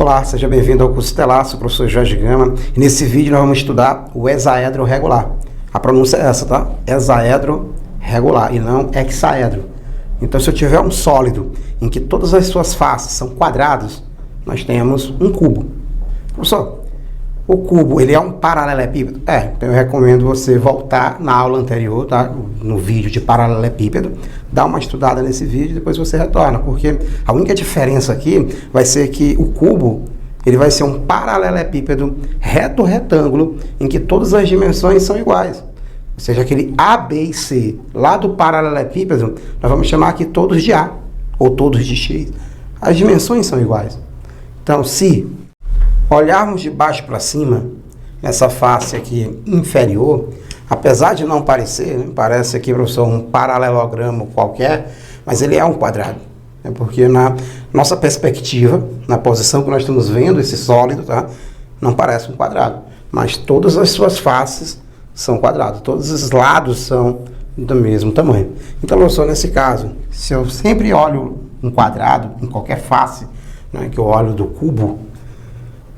Olá, seja bem-vindo ao curso Estelar, sou o professor Jorge Gama e nesse vídeo nós vamos estudar o hexaedro regular. A pronúncia é essa, tá? Hexaedro regular e não hexaedro. Então, se eu tiver um sólido em que todas as suas faces são quadrados, nós temos um cubo. Professor, o cubo, ele é um paralelepípedo? Então eu recomendo você voltar na aula anterior, tá? No vídeo de paralelepípedo, dar uma estudada nesse vídeo e depois você retorna, porque a única diferença aqui vai ser que o cubo, ele vai ser um paralelepípedo reto-retângulo em que todas as dimensões são iguais. Ou seja, aquele A, B e C lá do paralelepípedo, nós vamos chamar aqui todos de A ou todos de X. As dimensões são iguais. Então, se olharmos de baixo para cima, nessa face aqui inferior, apesar de não parecer, né, parece aqui, professor, um paralelogramo qualquer, mas ele é um quadrado. Porque na nossa perspectiva, na posição que nós estamos vendo esse sólido, tá, não parece um quadrado, mas todas as suas faces são quadrados, todos os lados são do mesmo tamanho. Então, professor, nesse caso, se eu sempre olho um quadrado, em qualquer face, né, que eu olho do cubo,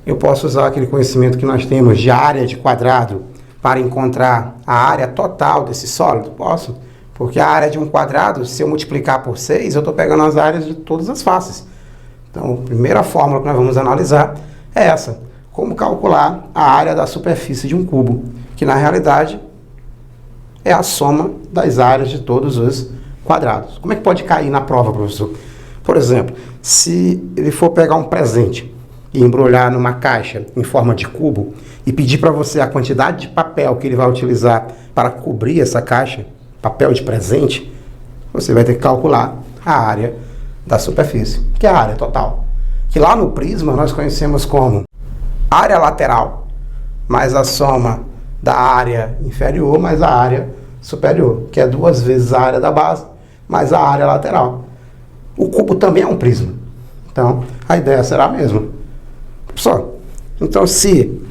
eu posso usar aquele conhecimento que nós temos de área de quadrado para encontrar a área total desse sólido? Posso, porque a área de um quadrado, se eu multiplicar por 6, eu estou pegando as áreas de todas as faces. Então, a primeira fórmula que nós vamos analisar é essa: como calcular a área da superfície de um cubo, que na realidade é a soma das áreas de todos os quadrados. Como é que pode cair na prova, professor? Por exemplo, se ele for pegar um presente e embrulhar numa caixa em forma de cubo e pedir para você a quantidade de papel que ele vai utilizar para cobrir essa caixa, papel de presente, você vai ter que calcular a área da superfície, que é a área total. Que lá no prisma nós conhecemos como área lateral, mais a soma da área inferior mais a área superior, que é 2 vezes a área da base mais a área lateral. O cubo também é um prisma. Então, a ideia será a mesma. Só. Então, se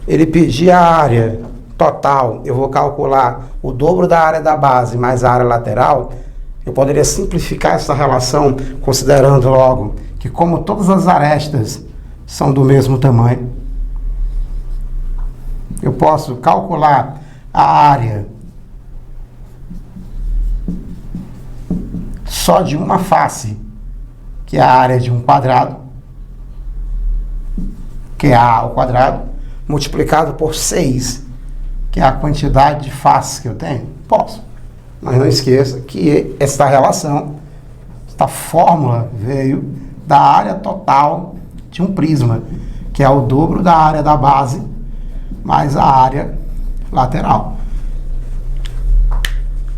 ele pedir a área total, eu vou calcular o dobro da área da base mais a área lateral, eu poderia simplificar essa relação considerando logo que, como todas as arestas são do mesmo tamanho, eu posso calcular a área só de uma face, que é a área de um quadrado, que é A ao quadrado, multiplicado por 6, que é a quantidade de faces que eu tenho? Posso. Mas não esqueça que essa relação, esta fórmula veio da área total de um prisma, que é o dobro da área da base mais a área lateral.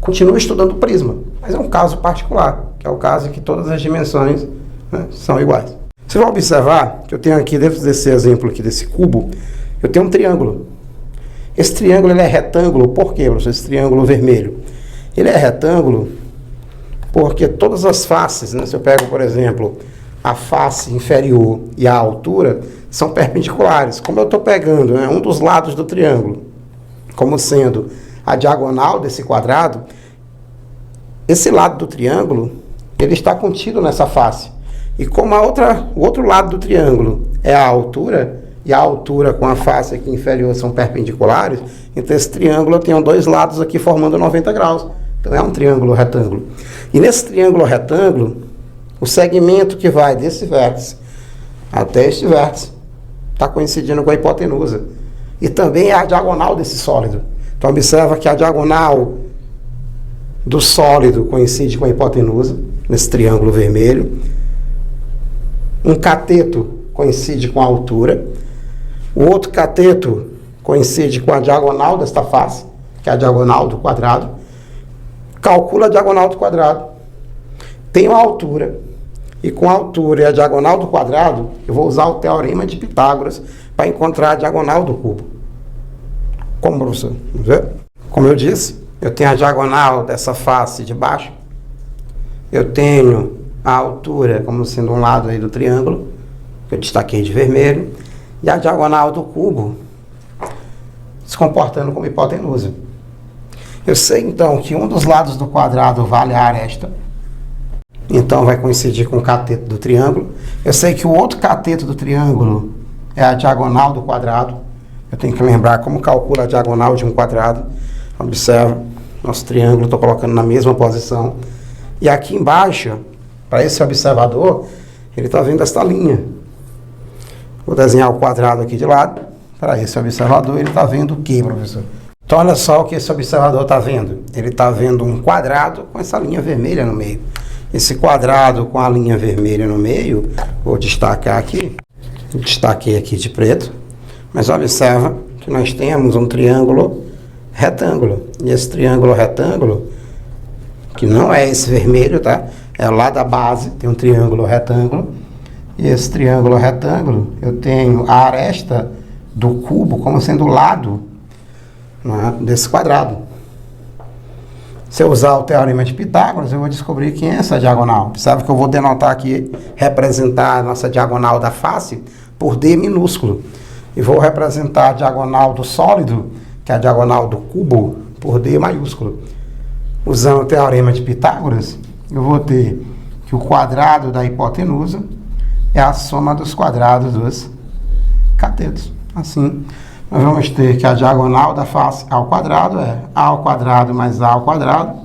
Continuo estudando o prisma, mas é um caso particular, que é o caso em que todas as dimensões, né, são iguais. Você vai observar que eu tenho aqui, dentro desse exemplo aqui, desse cubo, eu tenho um triângulo. Esse triângulo ele é retângulo, por quê, professor? Esse triângulo vermelho. Ele é retângulo porque todas as faces, né, se eu pego, por exemplo, a face inferior e a altura, são perpendiculares. Como eu estou pegando, né, um dos lados do triângulo como sendo a diagonal desse quadrado, esse lado do triângulo ele está contido nessa face. E como o outro lado do triângulo é a altura, e a altura com a face aqui inferior são perpendiculares, então esse triângulo eu tenho 2 lados aqui formando 90 graus. Então é um triângulo retângulo. E nesse triângulo retângulo, o segmento que vai desse vértice até este vértice está coincidindo com a hipotenusa. E também é a diagonal desse sólido. Então observa que a diagonal do sólido coincide com a hipotenusa, nesse triângulo vermelho. Um cateto coincide com a altura, o outro cateto coincide com a diagonal desta face, que é a diagonal do quadrado. Calcula a diagonal do quadrado, tenho a altura, e com a altura e a diagonal do quadrado, eu vou usar o teorema de Pitágoras para encontrar a diagonal do cubo. Como, professor? Vamos ver? Como eu disse, eu tenho a diagonal dessa face de baixo, eu tenho a altura como sendo um lado aí do triângulo, que eu destaquei de vermelho, e a diagonal do cubo se comportando como hipotenusa. Eu sei então que um dos lados do quadrado vale a aresta, então vai coincidir com o cateto do triângulo, Eu sei que o outro cateto do triângulo é a diagonal do quadrado. Eu tenho que lembrar como calcula a diagonal de um quadrado. Observa, nosso triângulo, estou colocando na mesma posição. E aqui embaixo, para esse observador, ele está vendo esta linha. Vou desenhar o quadrado aqui de lado. Para esse observador, ele está vendo o quê, professor? Então, olha só o que esse observador está vendo. Ele está vendo um quadrado com essa linha vermelha no meio. Esse quadrado com a linha vermelha no meio, vou destacar aqui. Destaquei aqui de preto. Mas observa que nós temos um triângulo retângulo. E esse triângulo retângulo, que não é esse vermelho, tá? É lá da base, tem um triângulo retângulo. E esse triângulo retângulo, eu tenho a aresta do cubo como sendo o lado, né, desse quadrado. Se eu usar o teorema de Pitágoras, eu vou descobrir quem é essa diagonal. Observe que eu vou denotar aqui, representar a nossa diagonal da face por D minúsculo. E vou representar a diagonal do sólido, que é a diagonal do cubo, por D maiúsculo. Usando o teorema de Pitágoras, eu vou ter que o quadrado da hipotenusa é a soma dos quadrados dos catetos. Assim, nós vamos ter que a diagonal da face ao quadrado é a ao quadrado mais a ao quadrado,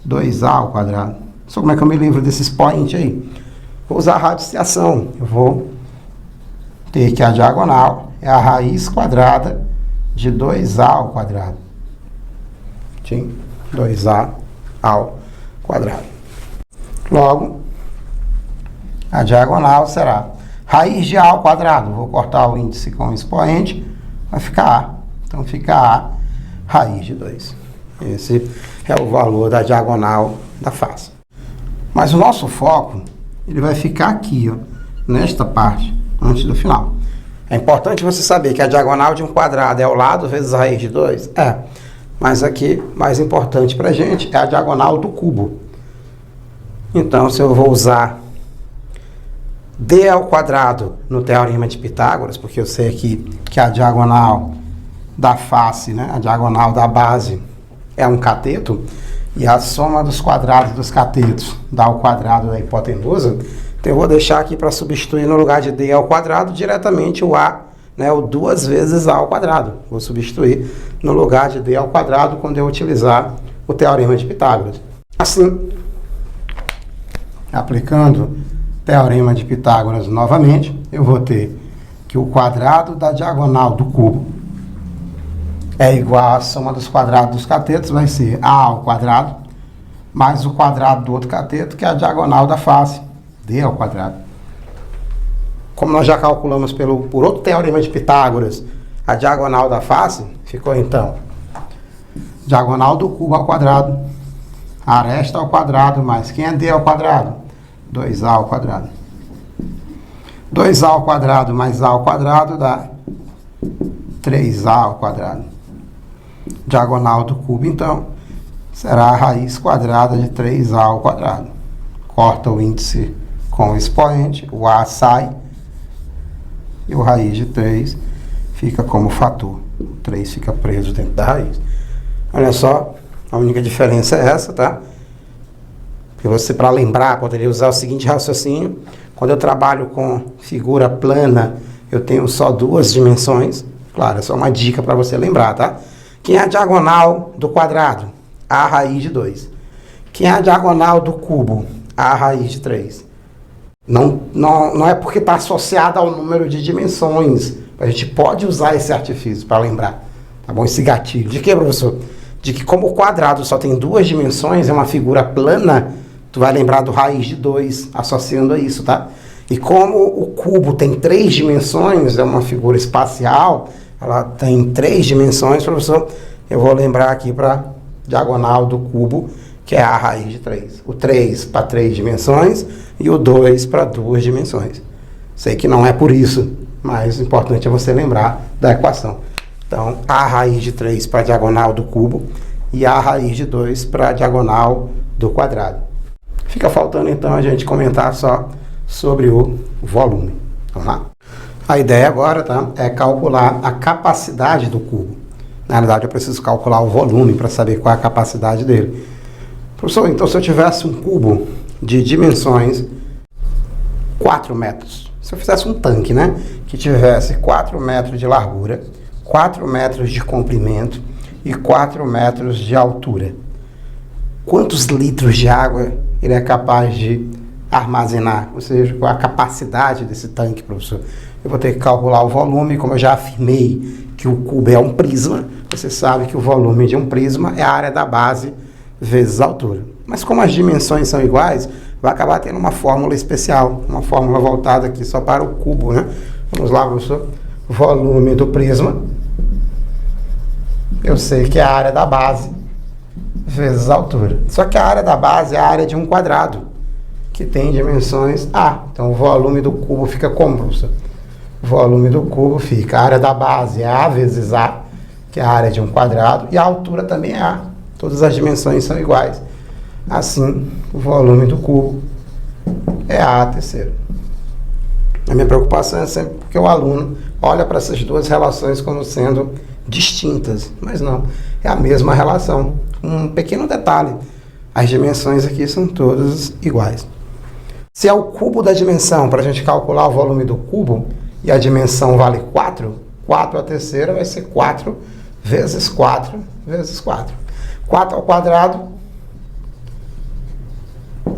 2a ao quadrado. Só como é que eu me livro desse expoente aí? Vou usar a radiciação. Eu vou ter que a diagonal é a raiz quadrada de 2a ao quadrado. Sim, 2a ao quadrado. Logo, a diagonal será raiz de a ao quadrado. Vou cortar o índice com o expoente, vai ficar a. Então fica a raiz de 2. Esse é o valor da diagonal da face. Mas o nosso foco, ele vai ficar aqui, ó, nesta parte, antes do final. É importante você saber que a diagonal de um quadrado é o lado vezes a raiz de 2? É. Mas aqui, mais importante para a gente, é a diagonal do cubo. Então, se eu vou usar D ao quadrado no teorema de Pitágoras, porque eu sei aqui que a diagonal da face, né, a diagonal da base é um cateto, e a soma dos quadrados dos catetos dá o quadrado da hipotenusa, então eu vou deixar aqui para substituir no lugar de D ao quadrado diretamente o A, né, o 2 vezes A ao quadrado. Vou substituir no lugar de D ao quadrado quando eu utilizar o teorema de Pitágoras. Assim, aplicando teorema de Pitágoras novamente, eu vou ter que o quadrado da diagonal do cubo é igual à soma dos quadrados dos catetos, vai ser A ao quadrado, mais o quadrado do outro cateto, que é a diagonal da face, D ao quadrado. Como nós já calculamos por outro teorema de Pitágoras, a diagonal da face, ficou então diagonal do cubo ao quadrado, aresta ao quadrado, mais quem é D ao quadrado? 2a ao quadrado. 2a ao quadrado mais a ao quadrado dá 3a ao quadrado. Diagonal do cubo, então, será a raiz quadrada de 3a ao quadrado. Corta o índice com o expoente, o a sai, e o raiz de 3 fica como fator. O 3 fica preso dentro da raiz. Olha só, a única diferença é essa, tá? Porque você, para lembrar, poderia usar o seguinte raciocínio. Quando eu trabalho com figura plana, eu tenho só 2 dimensões. Claro, é só uma dica para você lembrar, tá? Quem é a diagonal do quadrado? A raiz de 2. Quem é a diagonal do cubo? A raiz de 3. Não é porque está associada ao número de dimensões. A gente pode usar esse artifício para lembrar. Tá bom? Esse gatilho. De que, professor? De que como o quadrado só tem 2 dimensões, é uma figura plana, tu vai lembrar do raiz de 2, associando a isso, tá? E como o cubo tem 3 dimensões, é uma figura espacial, ela tem 3 dimensões, professor, eu vou lembrar aqui para diagonal do cubo, que é a raiz de 3. O 3 para 3 dimensões e o 2 para 2 dimensões. Sei que não é por isso, mas o importante é você lembrar da equação. Então, a raiz de 3 para a diagonal do cubo e a raiz de 2 para a diagonal do quadrado. Fica faltando, então, a gente comentar só sobre o volume. Vamos lá? A ideia agora, tá, é calcular a capacidade do cubo. Na realidade, eu preciso calcular o volume para saber qual é a capacidade dele. Professor, então, se eu tivesse um cubo de dimensões 4 metros, Se eu fizesse um tanque, né, que tivesse 4 metros de largura, 4 metros de comprimento e 4 metros de altura, quantos litros de água ele é capaz de armazenar? Ou seja, qual a capacidade desse tanque, professor? Eu vou ter que calcular o volume, como eu já afirmei que o cubo é um prisma, você sabe que o volume de um prisma é a área da base vezes a altura. Mas como as dimensões são iguais, vai acabar tendo uma fórmula especial, uma fórmula voltada aqui só para o cubo, né? Vamos lá, professor. Volume do prisma, eu sei que é a área da base vezes a altura. Só que a área da base é a área de um quadrado, que tem dimensões A. Então o volume do cubo fica como, professor? O volume do cubo fica, a área da base é A vezes A, que é a área de um quadrado, e a altura também é A. Todas as dimensões são iguais. Assim, o volume do cubo é A terceiro. A minha preocupação é sempre porque o aluno olha para essas duas relações como sendo distintas, mas não, é a mesma relação. Um pequeno detalhe, as dimensões aqui são todas iguais. Se é o cubo da dimensão, para a gente calcular o volume do cubo, e a dimensão vale 4, 4 a terceira vai ser 4 vezes 4 vezes 4. 4 ao quadrado,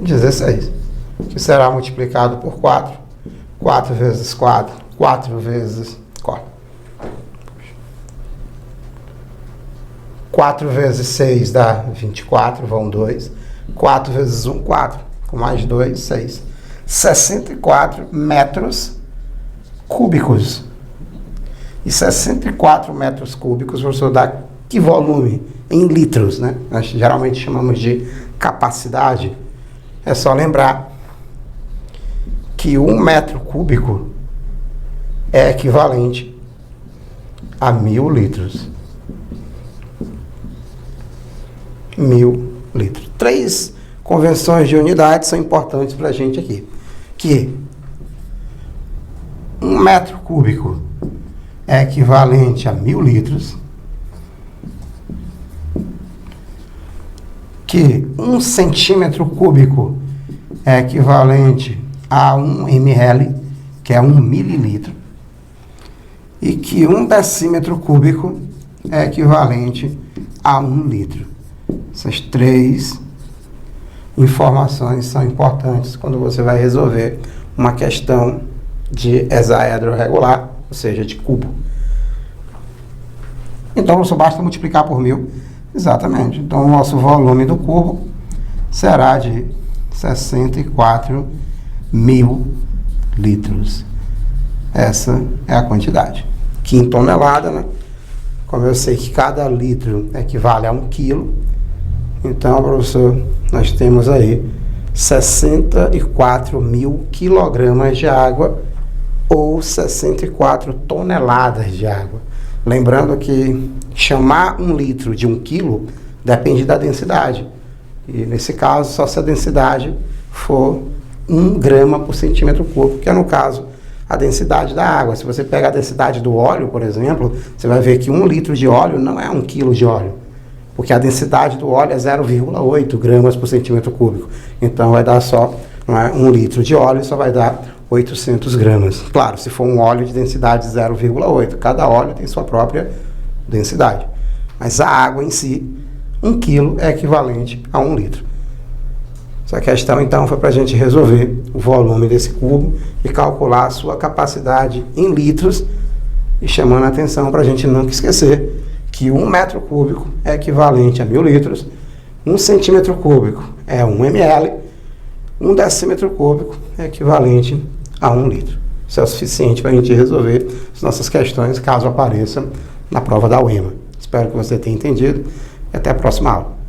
16, que será multiplicado por 4. 4 vezes 4, 4 vezes 4. 4 vezes 6 dá 24, vão 2. 4 vezes 1, 4. Com mais 2, 6. 64 metros cúbicos. E 64 metros cúbicos, professor, dá que volume? Em litros, né? Nós geralmente chamamos de capacidade. É só lembrar que 1 metro cúbico é equivalente a 1000 litros. 1000 litros. 3 convenções de unidade são importantes para a gente aqui. Que 1 metro cúbico é equivalente a 1000 litros. Que 1 centímetro cúbico é equivalente a 1 ml, que é 1 mililitro. E que 1 decímetro cúbico é equivalente a 1 litro. Essas 3 informações são importantes quando você vai resolver uma questão de hexaedro regular, ou seja, de cubo. Então, só basta multiplicar por 1000. Exatamente. Então, o nosso volume do cubo será de 64.000 litros. Essa é a quantidade. Que em tonelada, né? Como eu sei que cada litro equivale a 1 quilo, então, professor, nós temos aí 64.000 quilogramas de água ou 64 toneladas de água. Lembrando que chamar 1 litro de 1 quilo depende da densidade. E nesse caso, só se a densidade for 1 grama por centímetro cúbico, que é no caso a densidade da água. Se você pega a densidade do óleo, por exemplo, você vai ver que 1 litro de óleo não é 1 quilo de óleo, porque a densidade do óleo é 0,8 gramas por centímetro cúbico. Então vai dar só, não é, 1 litro de óleo só vai dar 800 gramas. Claro, se for um óleo de densidade 0,8, cada óleo tem sua própria densidade. Mas a água em si, 1 quilo é equivalente a 1 litro. Essa questão, então, foi para a gente resolver o volume desse cubo e calcular a sua capacidade em litros, e chamando a atenção para a gente nunca esquecer que 1 metro cúbico é equivalente a 1000 litros, 1 centímetro cúbico é 1 ml, 1 decímetro cúbico é equivalente a 1 litro. Isso é o suficiente para a gente resolver as nossas questões, caso apareça na prova da UEMA. Espero que você tenha entendido e até a próxima aula.